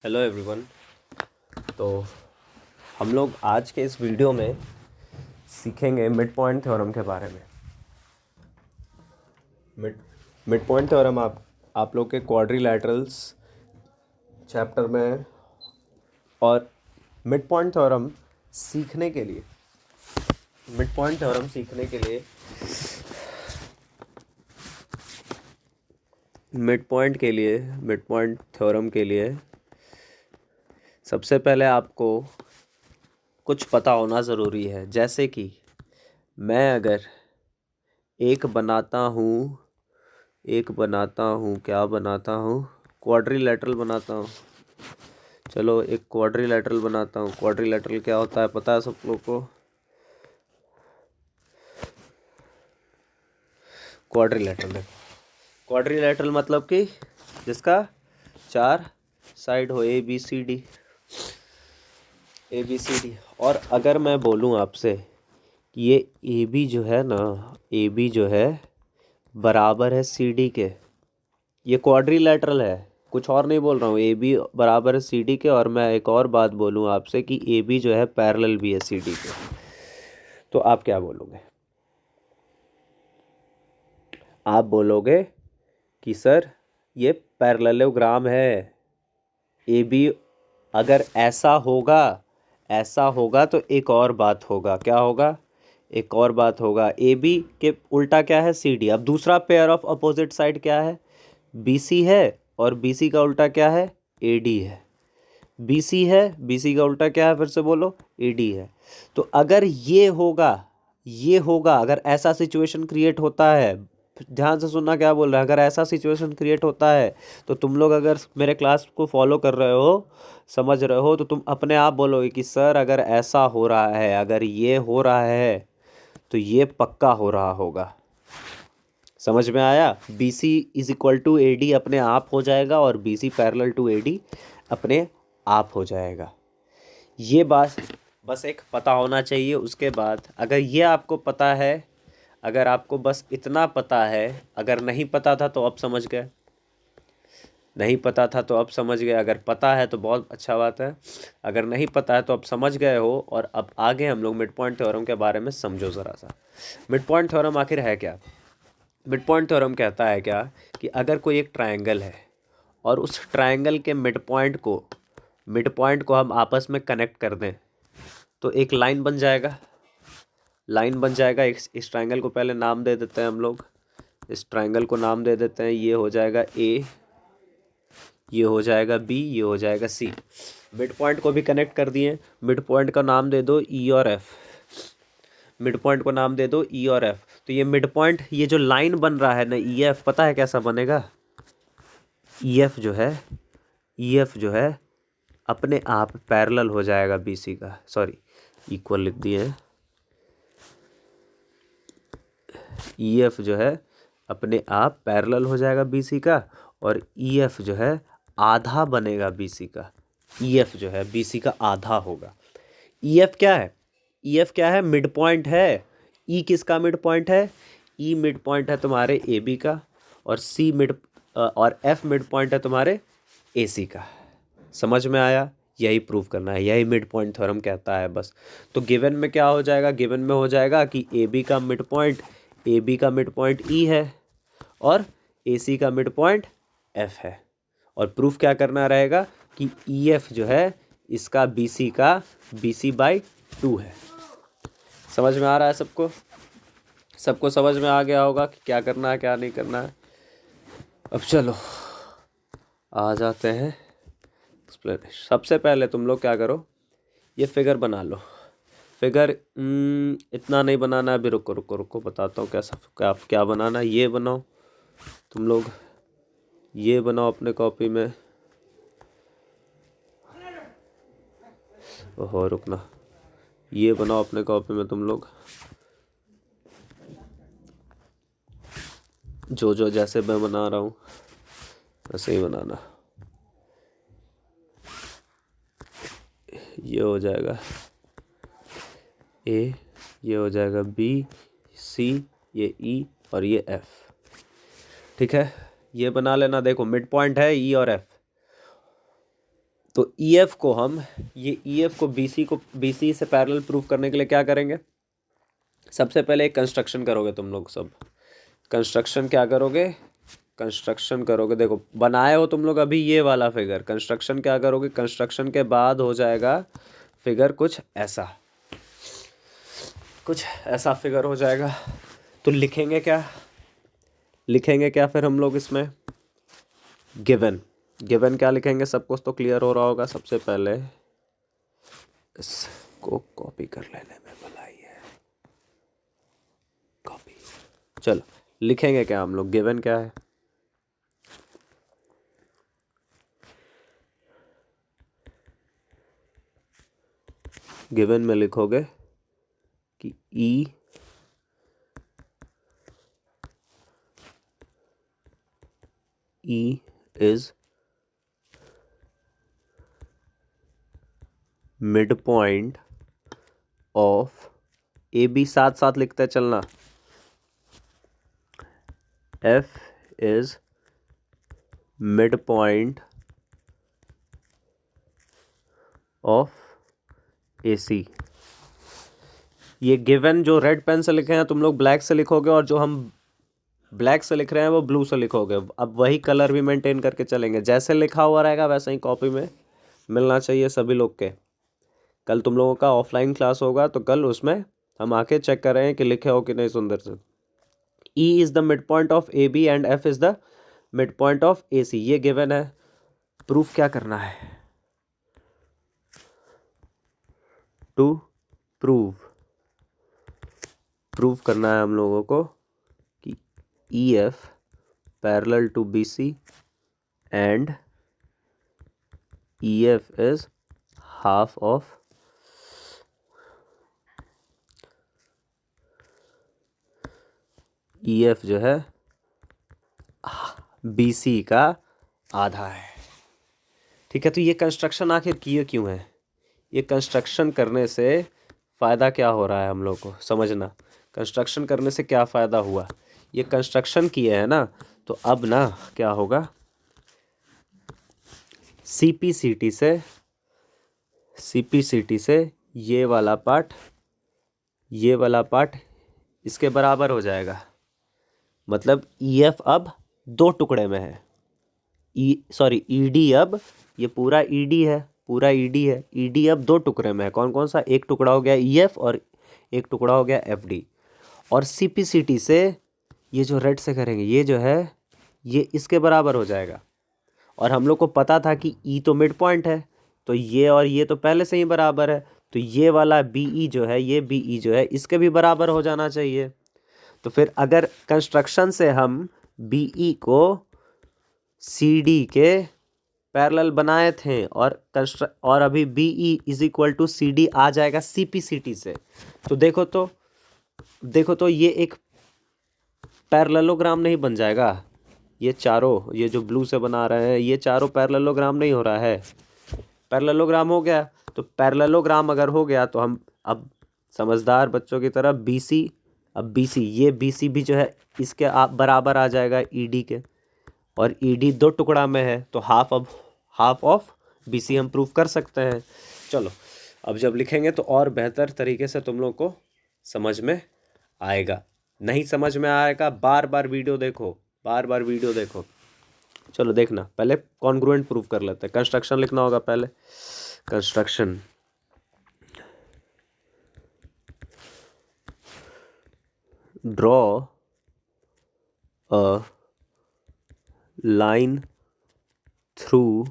Hello everyone. तो हम लोग आज के इस वीडियो में सीखेंगे मिड पॉइंट थ्योरम के बारे में। मिड पॉइंट थ्योरम आप लोग के क्वाड्रिलैटरल्स चैप्टर में, और मिड पॉइंट थ्योरम सीखने के लिए मिड पॉइंट थ्योरम सीखने के लिए मिड पॉइंट थ्योरम के लिए सबसे पहले आपको कुछ पता होना ज़रूरी है। जैसे कि मैं अगर एक बनाता हूँ क्या बनाता हूँ, क्वाड्रिलैटरल बनाता हूँ। चलो एक क्वाड्रिलैटरल बनाता हूँ। क्वाड्रिलैटरल क्या होता है पता है सब लोग को? क्वाड्रिलैटरल मतलब कि जिसका 4 साइड हो, ए बी सी डी। और अगर मैं बोलूँ आपसे कि ये ए बी जो है बराबर है सी डी के, ये क्वाड्रिलैटरल है, कुछ और नहीं बोल रहा हूँ। ए बी बराबर है सी डी के, और मैं एक और बात बोलूँ आपसे कि ए बी जो है पैरेलल भी है सी डी के, तो आप क्या बोलोगे? आप बोलोगे कि सर ये पैरेललोग्राम है। ए बी अगर ऐसा होगा तो एक और बात होगा। क्या होगा? एक और बात होगा। ए बी के उल्टा क्या है? C D. अब दूसरा पेयर ऑफ अपोजिट साइड क्या है? बी सी है, और बी सी का उल्टा क्या है? ए डी है। बी सी है, बी सी का उल्टा क्या है? फिर से बोलो, ए डी है। तो अगर ये होगा, अगर ऐसा सिचुएशन क्रिएट होता है, ध्यान से सुनना क्या बोल रहा है। अगर ऐसा सिचुएशन क्रिएट होता है तो तुम लोग अगर मेरे क्लास को फॉलो कर रहे हो, समझ रहे हो, तो तुम अपने आप बोलोगे कि सर अगर ऐसा हो रहा है, अगर ये हो रहा है तो ये पक्का हो रहा होगा। समझ में आया? B C is equal to A D अपने आप हो जाएगा, और B C parallel to A D अपने आप हो जाएगा। ये बात बस एक पता होना चाहिए। उसके बाद अगर ये आपको पता है, अगर आपको बस इतना पता है, अगर नहीं पता था तो अब समझ गए, अगर पता है तो बहुत अच्छा बात है, अगर नहीं पता है तो अब समझ गए हो। और अब आगे हम लोग मिड पॉइंट थ्योरम के बारे में समझो ज़रा सा। मिड पॉइंट थ्योरम आखिर है क्या? मिड पॉइंट थ्योरम कहता है क्या कि अगर कोई एक ट्रायंगल है और उस ट्रायंगल के मिड पॉइंट को हम आपस में कनेक्ट कर दें तो एक लाइन बन जाएगा। इस ट्रायंगल को पहले नाम दे देते हैं हम लोग। इस ट्रायंगल को नाम दे देते हैं। ये हो जाएगा ए, ये हो जाएगा बी, ये हो जाएगा सी। मिड पॉइंट को भी कनेक्ट कर दिए। मिड पॉइंट का नाम दे दो ई और एफ। तो ये मिड पॉइंट, ये जो लाइन बन रहा है ना ई एफ, पता है कैसा बनेगा? ई एफ जो है अपने आप पैरेलल हो जाएगा बी सी का। सॉरी, इक्वल लिख दिए हैं। ई एफ जो है अपने आप पैरेलल हो जाएगा बी सी का, और ई एफ जो है आधा बनेगा बी सी का। ई एफ जो है बी सी का आधा होगा। ई एफ क्या है? मिड पॉइंट है। ई किसका मिड पॉइंट है? ई मिड पॉइंट है तुम्हारे ए बी का, और और एफ मिड पॉइंट है तुम्हारे ए सी का। समझ में आया? यही प्रूव करना है, यही मिड पॉइंट थ्योरम कहता है बस। तो गिवन में क्या हो जाएगा? गिवन में हो जाएगा कि ए बी का मिड पॉइंट ई है, और ए सी का मिड पॉइंट एफ है। और प्रूफ क्या करना रहेगा कि ई एफ जो है इसका बी सी बाई 2 है। समझ में आ रहा है सबको? समझ में आ गया होगा कि क्या करना है, क्या नहीं करना है। अब चलो आ जाते हैं एक्सप्लेनेशन। सबसे पहले तुम लोग क्या करो, ये फिगर बना लो। फिगर इतना नहीं बनाना है अभी, रुको बताता हूँ कैसा क्या बनाना है। ये बनाओ तुम लोग, ये बनाओ अपने कॉपी में। ओहो रुकना, ये बनाओ अपने कॉपी में तुम लोग। जो जैसे मैं बना रहा हूँ वैसे ही बनाना। ये हो जाएगा ए, ये हो जाएगा बी, सी, ये ई, और ये एफ। ठीक है, ये बना लेना। देखो मिड पॉइंट है ई और एफ, तो EF को हम ये EF को BC से पैरेलल प्रूफ करने के लिए क्या करेंगे? सबसे पहले एक कंस्ट्रक्शन करोगे तुम लोग सब। कंस्ट्रक्शन क्या करोगे? कंस्ट्रक्शन करोगे, देखो बनाए हो तुम लोग अभी ये वाला फिगर। कंस्ट्रक्शन क्या करोगे? कंस्ट्रक्शन के बाद हो जाएगा फिगर कुछ ऐसा फिगर हो जाएगा। तो लिखेंगे क्या फिर हम लोग इसमें? गिवन क्या लिखेंगे? सब कुछ तो क्लियर हो रहा होगा। सबसे पहले इसको कॉपी कर लेने में भलाई है। कॉपी, चलो लिखेंगे क्या हम लोग? गिवन क्या है? गिवन में लिखोगे कि E is midpoint of AB, साथ साथ लिखते चलना। F is midpoint of AC। ये गिवन जो रेड पेन से लिखे हैं तुम लोग ब्लैक से लिखोगे, और जो हम ब्लैक से लिख रहे हैं वो ब्लू से लिखोगे। अब वही कलर भी मेंटेन करके चलेंगे, जैसे लिखा हुआ रहेगा वैसे ही कॉपी में मिलना चाहिए सभी लोग के। कल तुम लोगों का ऑफलाइन क्लास होगा तो कल उसमें हम आके चेक कर रहे हैं कि लिखे हो कि नहीं सुंदर से। E is the mid point of AB and F is the mid point of AC। ये गिवन है। प्रूफ क्या करना है? टू प्रूव करना है हम लोगों को कि EF parallel to BC and EF is half of EF जो है BC का आधा है। ठीक है, तो ये कंस्ट्रक्शन आखिर किए क्यों है? ये कंस्ट्रक्शन करने से फ़ायदा क्या हो रहा है हम लोग को समझना। कंस्ट्रक्शन करने से क्या फ़ायदा हुआ? ये कंस्ट्रक्शन किए हैं ना, तो अब ना क्या होगा? CPCT से ये वाला पार्ट इसके बराबर हो जाएगा। मतलब EF अब दो टुकड़े में है। ED अब ये पूरा ED है। ED अब दो टुकड़े में है। कौन कौन सा? एक टुकड़ा हो गया EF और एक टुकड़ा हो गया FD। और CPCT से ये जो रेड से करेंगे ये जो है ये इसके बराबर हो जाएगा। और हम लोग को पता था कि E तो मिड पॉइंट है, तो ये और ये तो पहले से ही बराबर है, तो ये वाला BE जो है, ये BE जो है इसके भी बराबर हो जाना चाहिए। तो फिर अगर कंस्ट्रक्शन से हम BE को CD के पैरेलल बनाए थे और अभी BE is equal to CD आ जाएगा CPCT से, तो देखो तो ये एक पैरेललोग्राम नहीं बन जाएगा? ये चारों, ये जो ब्लू से बना रहे हैं, ये चारों पैरेललोग्राम नहीं हो रहा है? पैरेललोग्राम हो गया। तो पैरेललोग्राम अगर हो गया तो हम अब समझदार बच्चों की तरह ये BC भी जो है इसके बराबर आ जाएगा ED के, और ED दो टुकड़ा में है तो हाफ ऑफ BC हम प्रूफ कर सकते हैं। चलो अब जब लिखेंगे तो और बेहतर तरीके से तुम लोग को समझ में आएगा। नहीं समझ में आएगा बार बार वीडियो देखो। चलो देखना, पहले कॉन्ग्रुएंट प्रूफ कर लेते हैं। कंस्ट्रक्शन लिखना होगा पहले। Construction, draw a line through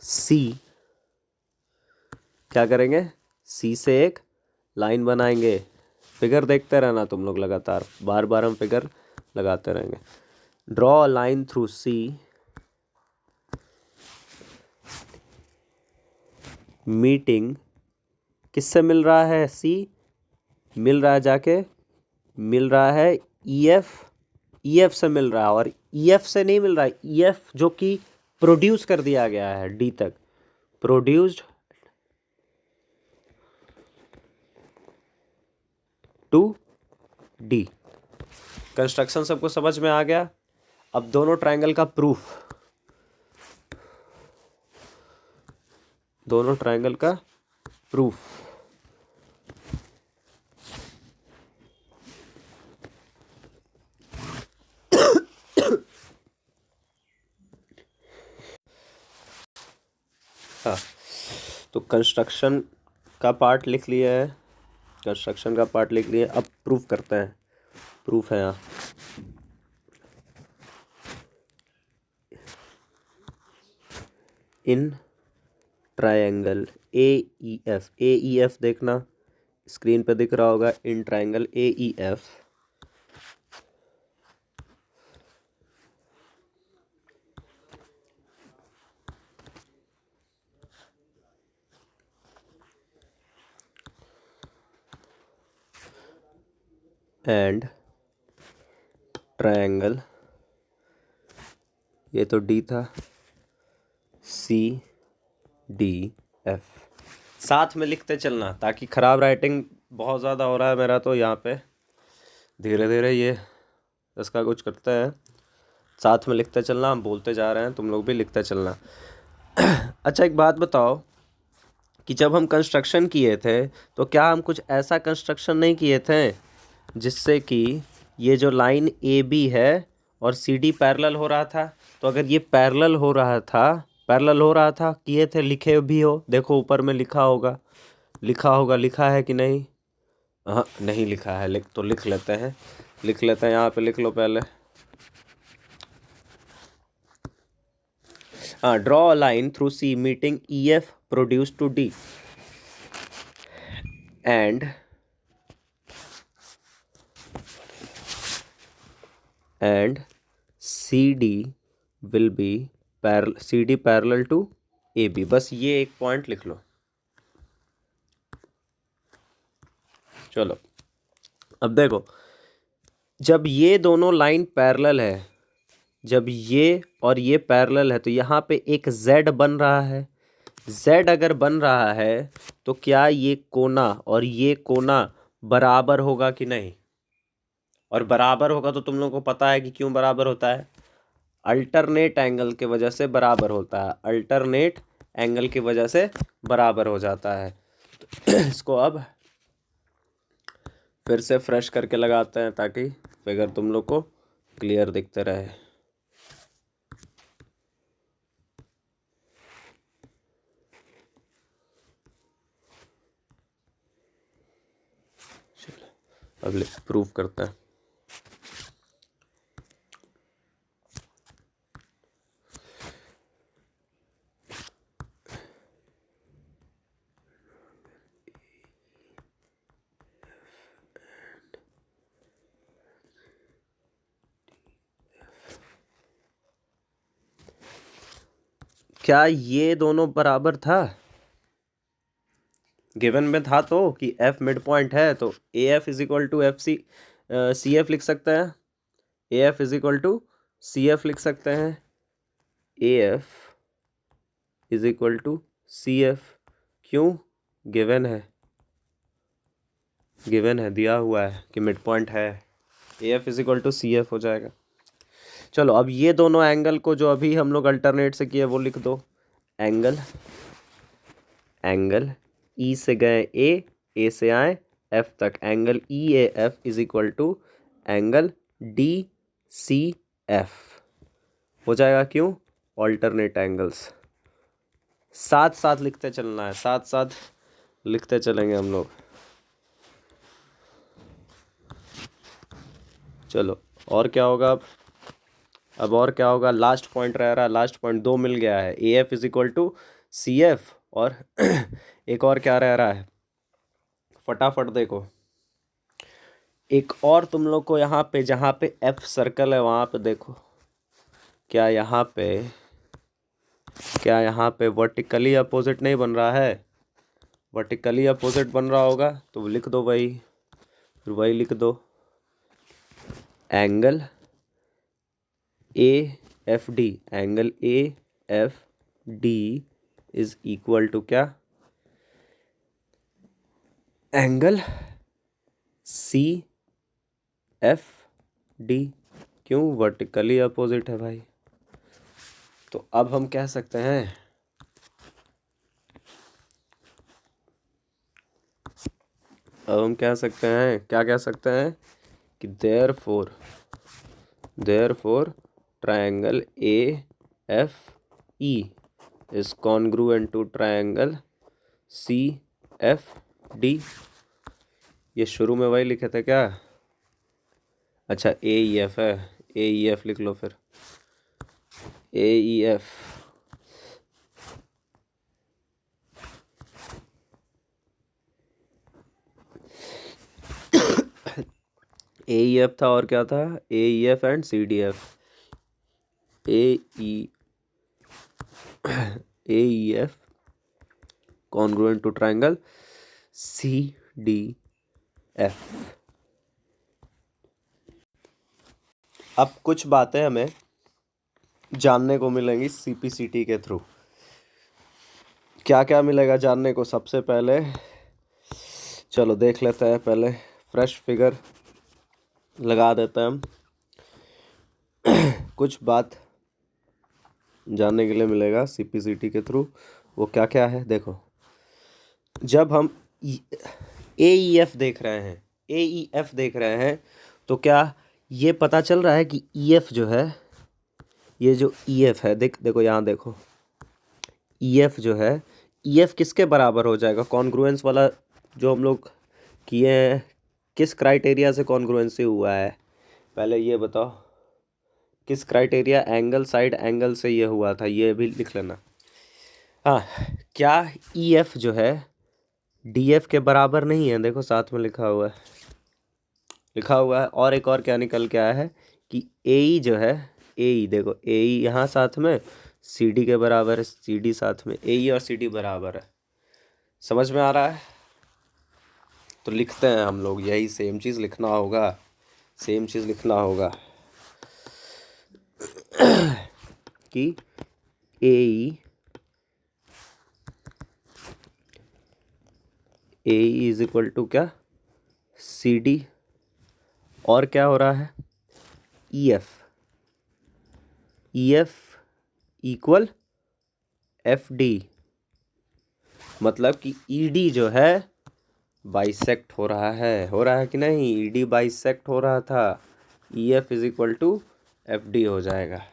C। क्या करेंगे? C से एक लाइन बनाएंगे। फिगर देखते रहना तुम लोग लगातार, बार बार हम फिगर लगाते रहेंगे। Draw a line through C meeting, किससे मिल रहा है? C मिल रहा है EF से मिल रहा है, और EF से नहीं मिल रहा है, EF जो कि प्रोड्यूस कर दिया गया है D तक, प्रोड्यूस्ड टू D। कंस्ट्रक्शन सबको समझ में आ गया? अब दोनों ट्रायंगल का प्रूफ। दोनों ट्रायंगल का प्रूफ। हाँ, तो कंस्ट्रक्शन का पार्ट लिख लिया है, कंस्ट्रक्शन का पार्ट लिख लिया। अब प्रूफ करते हैं। प्रूफ है यहाँ, इन ट्रायंगल AEF, AEF देखना स्क्रीन पे दिख रहा होगा, in triangle AEF and triangle, ये तो D था, CDF। साथ में लिखते चलना, ताकि ख़राब राइटिंग बहुत ज़्यादा हो रहा है मेरा, तो यहाँ पे धीरे धीरे ये इसका कुछ करते हैं। साथ में लिखते चलना, हम बोलते जा रहे हैं, तुम लोग भी लिखते चलना। अच्छा, एक बात बताओ कि जब हम कंस्ट्रक्शन किए थे तो क्या हम कुछ ऐसा कंस्ट्रक्शन नहीं किए थे जिससे कि ये जो लाइन AB है और CD पैरेलल हो रहा था? तो अगर ये पैरेलल हो रहा था, किए थे, लिखे भी हो, देखो ऊपर में लिखा होगा, लिखा है कि नहीं? हाँ, नहीं लिखा है, लिख लेते हैं, यहाँ पे लिख लो पहले। हाँ, draw a line through C meeting EF produce to D and CD will be CD parallel to AB। बस ये एक पॉइंट लिख लो। चलो, अब देखो, जब ये दोनों लाइन पैरेलल है, जब ये और ये पैरेलल है, तो यहाँ पे एक Z बन रहा है। Z अगर बन रहा है तो क्या ये कोना और ये कोना बराबर होगा कि नहीं? और बराबर होगा तो तुम लोगों को पता है कि क्यों बराबर होता है, अल्टरनेट एंगल की वजह से बराबर होता है, अल्टरनेट एंगल की वजह से बराबर हो जाता है। तो इसको अब फिर से फ्रेश करके लगाते हैं ताकि फिगर तुम लोग को क्लियर दिखते रहे। चलो, अब प्रूफ करते हैं। क्या ये दोनों बराबर था? गिवन में था तो कि F मिड पॉइंट है, तो AF is equal to CF लिख सकते हैं, AF is equal to CF लिख सकते हैं, AF is equal to CF। क्यों? गिवन है, दिया हुआ है कि मिड पॉइंट है, AF is equal to CF हो जाएगा। चलो, अब ये दोनों एंगल को जो अभी हम लोग अल्टरनेट से किए वो लिख दो। एंगल E से गए A से आए F तक, angle EAF is equal to angle DCF हो जाएगा। क्यों? Alternate angles. साथ साथ लिखते चलना है, साथ साथ लिखते चलेंगे हम लोग। चलो, और क्या होगा अब और क्या होगा? लास्ट पॉइंट रह रहा है, लास्ट पॉइंट 2 मिल गया है, AF is equal to CF, और एक और क्या रह रहा है, फटाफट देखो। एक और तुम लोग को यहाँ पे, जहाँ पे F सर्कल है वहाँ पे देखो, क्या यहाँ पे वर्टिकली अपोजिट नहीं बन रहा है? वर्टिकली अपोजिट बन रहा होगा तो लिख दो वही, फिर वही लिख दो। Angle AFD, angle AFD is equal to क्या? Angle CFD। क्यों? वर्टिकली अपोजिट है भाई। तो अब हम कह सकते हैं अब हम कह सकते हैं, क्या कह सकते हैं कि therefore triangle AFE is congruent to triangle CFD। ये शुरू में वही लिखे थे क्या? अच्छा AEF है, AEF लिख लो फिर। AEF AEF था और क्या था? AEF and CDF। AEF congruent to triangle CDF। अब कुछ बातें हमें जानने को मिलेंगी CPCT के थ्रू। क्या क्या मिलेगा जानने को? सबसे पहले चलो देख लेते हैं, पहले फ्रेश फिगर लगा देते हैं हम। कुछ बात जानने के लिए मिलेगा CPCT के थ्रू। वो क्या क्या है देखो, जब हम AEF देख रहे हैं तो क्या ये पता चल रहा है कि EF जो है, ये जो EF है, देखो यहाँ देखो, EF जो है, EF किसके बराबर हो जाएगा? कॉन्ग्रुएंस वाला जो हम लोग किए हैं, किस क्राइटेरिया से कॉन्ग्रुएंस हुआ है? पहले ये बताओ, किस क्राइटेरिया? एंगल साइड एंगल से ये हुआ था, ये भी लिख लेना। हाँ, क्या EF जो है DF के बराबर नहीं है? देखो साथ में लिखा हुआ है। और एक और क्या निकल के आया है कि AE जो है, AE देखो, AE यहाँ साथ में CD के बराबर है, CD साथ में, AE और CD बराबर है। समझ में आ रहा है? तो लिखते हैं हम लोग, यही सेम चीज़ लिखना होगा, कि AE इज इक्वल टू क्या? CD। और क्या हो रहा है? EF equal FD। मतलब कि ED जो है बाइसेक्ट हो रहा है कि नहीं? ED बाइसेक्ट हो रहा था, EF is equal to FD हो जाएगा।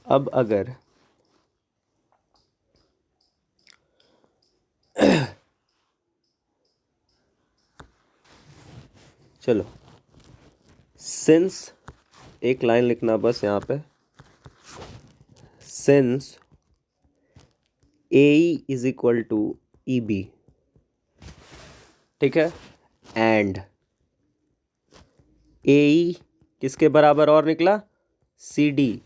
अब अगर चलो, सिंस एक लाइन लिखना बस यहाँ पे, since AE is equal to EB, ठीक है, एंड AE किसके बराबर और निकला? CD।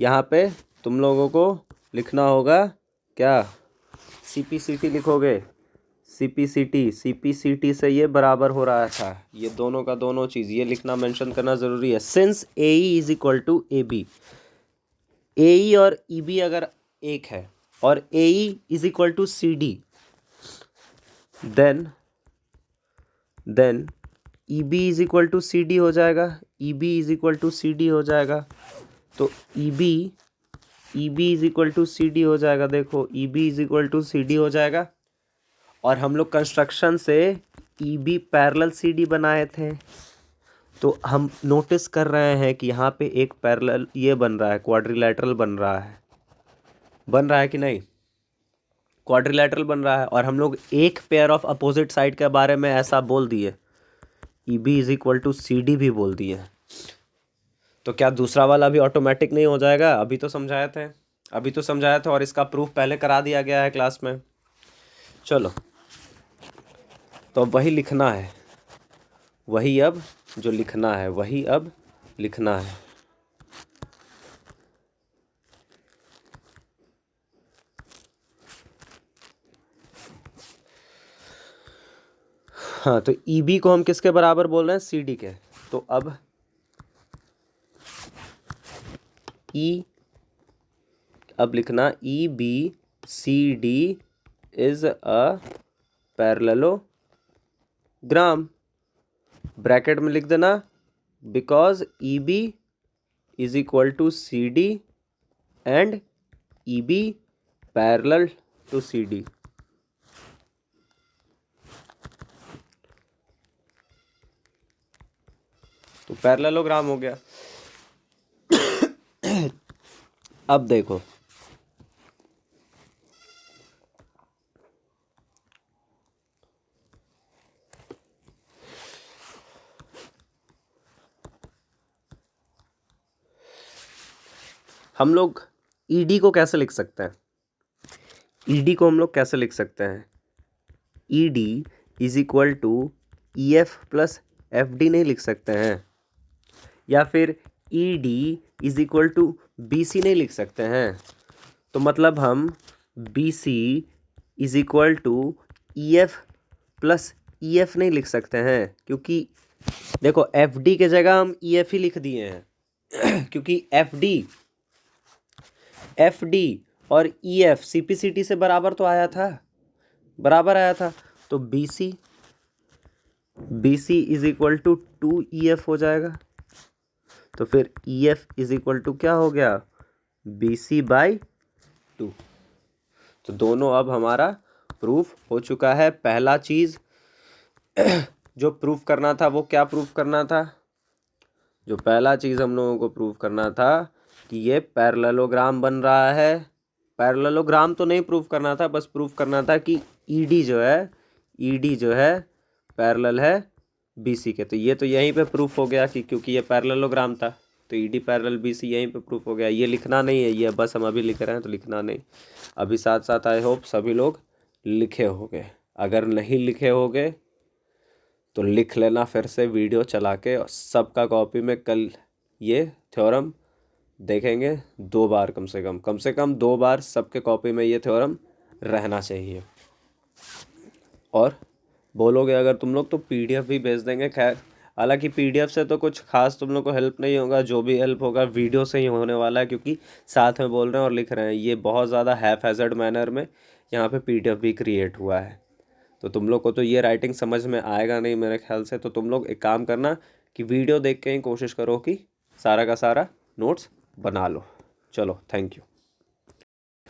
यहाँ पे तुम लोगों को लिखना होगा क्या? CPCT लिखोगे, CPCT से ये बराबर हो रहा था, ये दोनों का दोनों चीज़ ये लिखना, मेंशन करना ज़रूरी है। Since AE is equal to AB, AE और EB अगर एक है और AE is equal to CD, then EB is equal to CD हो जाएगा, EB is equal to CD हो जाएगा। तो EB is equal to CD हो जाएगा। देखो EB is equal to CD हो जाएगा। और हम लोग कंस्ट्रक्शन से EB पैरेलल CD बनाए थे, तो हम नोटिस कर रहे हैं कि यहाँ पे एक पैरेलल ये बन रहा है, क्वाड्रिलैटरल बन रहा है कि नहीं? क्वाड्रिलैटरल बन रहा है। और हम लोग एक पेयर ऑफ अपोजिट साइड के बारे में ऐसा बोल दिए, EB is equal to CD भी बोल दिए, तो क्या दूसरा वाला भी ऑटोमेटिक नहीं हो जाएगा? अभी तो समझाया था और इसका प्रूफ पहले करा दिया गया है क्लास में। चलो, तो अब वही लिखना है, वही अब लिखना है। हाँ, तो EB को हम किसके बराबर बोल रहे हैं? CD के। तो अब अब लिखना EBCD is a parallelogram, bracket में लिख देना, because EB is equal to C D and E B parallel to C D. तो पैरेललोग्राम हो गया। अब देखो हम लोग ईडी को कैसे लिख सकते हैं? ईडी को हम लोग कैसे लिख सकते हैं? ED is equal to E F plus F D नहीं लिख सकते हैं? या फिर ED is equal to B C नहीं लिख सकते हैं? तो मतलब हम B C is equal to E F plus E F नहीं लिख सकते हैं, क्योंकि देखो एफ डी के जगह हम ई एफ ही लिख दिए हैं। क्योंकि एफ डी और E F C P C T से बराबर तो आया था, बराबर आया था। तो B C is equal to 2 E F हो जाएगा। तो फिर E F is equal to क्या हो गया? B C by 2। तो दोनों अब हमारा प्रूफ हो चुका है। पहला चीज़ जो प्रूफ करना था वो क्या प्रूफ करना था? जो पहला चीज़ हम लोगों को प्रूफ करना था कि ये पैरेललोग्राम बन रहा है। पैरेललोग्राम तो नहीं प्रूफ करना था, बस प्रूफ करना था कि ईडी जो है पैरेलल है बीसी के। तो ये तो यहीं पे प्रूफ हो गया कि क्योंकि ये पैरेललोग्राम था तो ईडी पैरेलल बीसी यहीं पे प्रूफ हो गया। ये लिखना नहीं है, ये बस हम अभी लिख रहे हैं तो लिखना नहीं। अभी साथ साथ आई होप सभी लोग लिखे होंगे। अगर नहीं लिखे होंगे तो लिख लेना फिर से वीडियो चला के। सबका कॉपी में कल ये थ्योरम देखेंगे 2 बार, कम से कम 2 बार सबके कॉपी में ये थ्योरम रहना चाहिए। और बोलोगे अगर तुम लोग तो पीडीएफ भी भेज देंगे। खैर हालांकि पीडीएफ से तो कुछ खास तुम लोग को हेल्प नहीं होगा, जो भी हेल्प होगा वीडियो से ही होने वाला है, क्योंकि साथ में बोल रहे हैं और लिख रहे हैं। ये बहुत ज़्यादा हैफहैज़र्ड मैनर में यहाँ पे पीडीएफ भी क्रिएट हुआ है। तो तुम लोग को तो ये राइटिंग समझ में आएगा नहीं मेरे ख्याल से। तो तुम लोग एक काम करना कि वीडियो देख के ही कोशिश करो कि सारा का सारा नोट्स बना लो। चलो, थैंक यू।